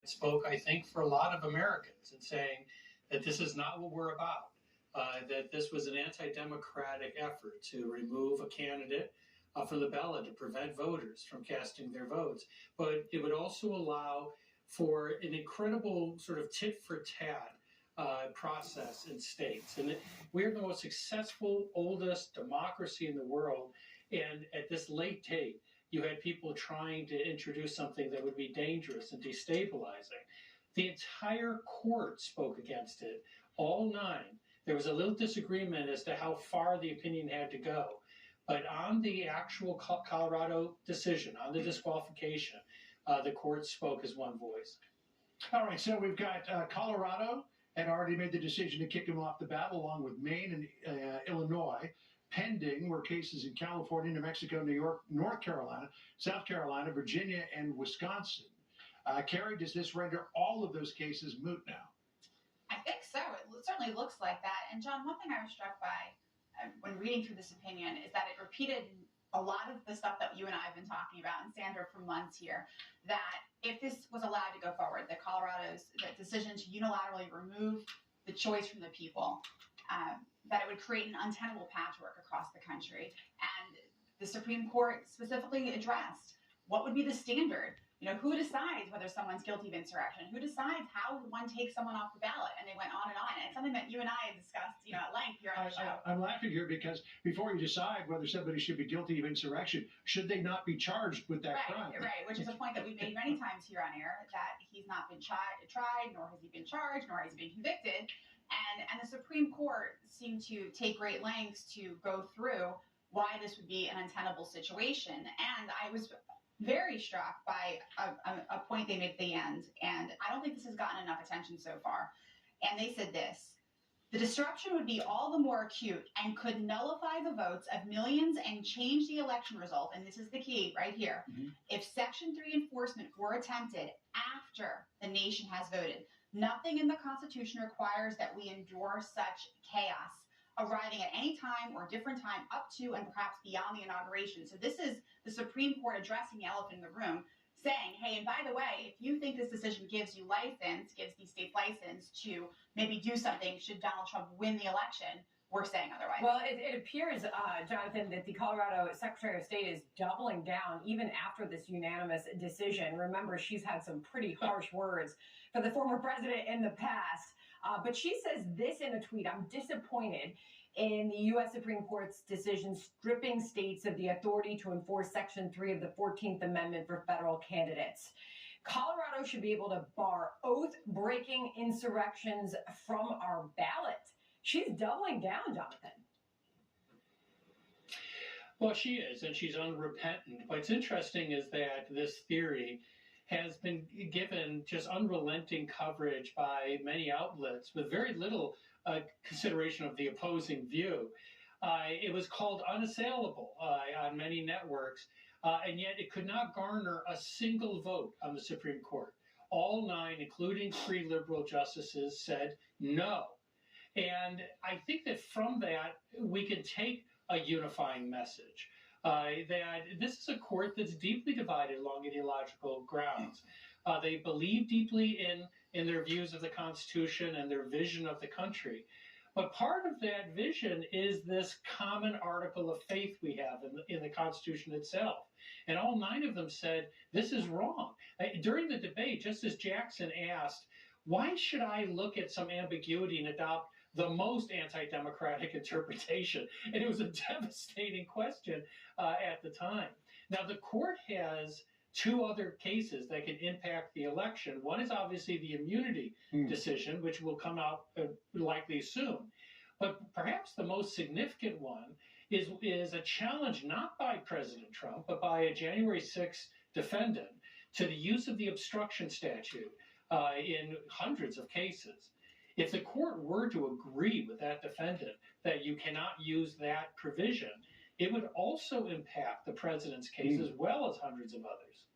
spoke, I think, for a lot of Americans in saying that this is not what we're about, that this was an anti-democratic effort to remove a candidate from the ballot to prevent voters from casting their votes. But it would also allow for an incredible sort of tit-for-tat process in states. And we're the most successful, oldest democracy in the world. And at this late date, you had people trying to introduce something that would be dangerous and destabilizing. The entire court spoke against it, all nine. There was a little disagreement as to how far the opinion had to go. But on the actual Colorado decision, on the disqualification, the court spoke as one voice. All right, so we've got Colorado had already made the decision to kick him off the ballot, along with Maine and Illinois. Pending were cases in California, New Mexico, New York, North Carolina, South Carolina, Virginia, and Wisconsin. Carrie, does this render all of those cases moot now? I think so. It certainly looks like that. And John, one thing I was struck by when reading through this opinion is that it repeated a lot of the stuff that you and I have been talking about, and Sandra for months here, that if this was allowed to go forward, that Colorado's decision to unilaterally remove the choice from the people, that it would create an untenable patchwork across the country. And the Supreme Court specifically addressed what would be the standard. You know, who decides whether someone's guilty of insurrection? Who decides how one takes someone off the ballot? And they went on and on. And it's something that you and I had discussed, at length here on the show. I'm laughing here because before you decide whether somebody should be guilty of insurrection, should they not be charged with that crime? Right, which is a point that we've made many times here on air, that he's not been tried, nor has he been charged, nor has he been convicted. And the Supreme Court seemed to take great lengths to go through why this would be an untenable situation. And I was very struck by a point they made at the end, and I don't think this has gotten enough attention so far. And they said this: the disruption would be all the more acute and could nullify the votes of millions and change the election result, and this is the key right here, if Section 3 enforcement were attempted after the nation has voted. Nothing in the Constitution requires that we endure such chaos, arriving at any time or different time up to and perhaps beyond the inauguration. So this is the Supreme Court addressing the elephant in the room, saying, hey, and by the way, if you think this decision gives you license, gives these states license to maybe do something should Donald Trump win the election, we're saying otherwise. Well, it appears, Jonathan, that the Colorado Secretary of State is doubling down even after this unanimous decision. Remember, she's had some pretty harsh words for the former president in the past. But she says this in a tweet: I'm disappointed in the U.S. Supreme Court's decision stripping states of the authority to enforce Section 3 of the 14th Amendment for federal candidates. Colorado should be able to bar oath-breaking insurrections from our ballot. She's doubling down, Jonathan. Well, she is, and she's unrepentant. What's interesting is that this theory has been given just unrelenting coverage by many outlets with very little consideration of the opposing view. It was called unassailable on many networks, and yet it could not garner a single vote on the Supreme Court. All nine, including 3 liberal justices, said no. And I think that from that, we can take a unifying message. That this is a court that's deeply divided along ideological grounds. They believe deeply in their views of the Constitution and their vision of the country. But part of that vision is this common article of faith we have in the Constitution itself. And all 9 of them said, this is wrong. During the debate, Justice Jackson asked, why should I look at some ambiguity and adopt the most anti-democratic interpretation? And it was a devastating question at the time. Now, the court has 2 other cases that can impact the election. One is obviously the immunity decision, which will come out likely soon. But perhaps the most significant one is a challenge not by President Trump, but by a January 6th defendant to the use of the obstruction statute in hundreds of cases. If the court were to agree with that defendant that you cannot use that provision, it would also impact the president's case as well as hundreds of others.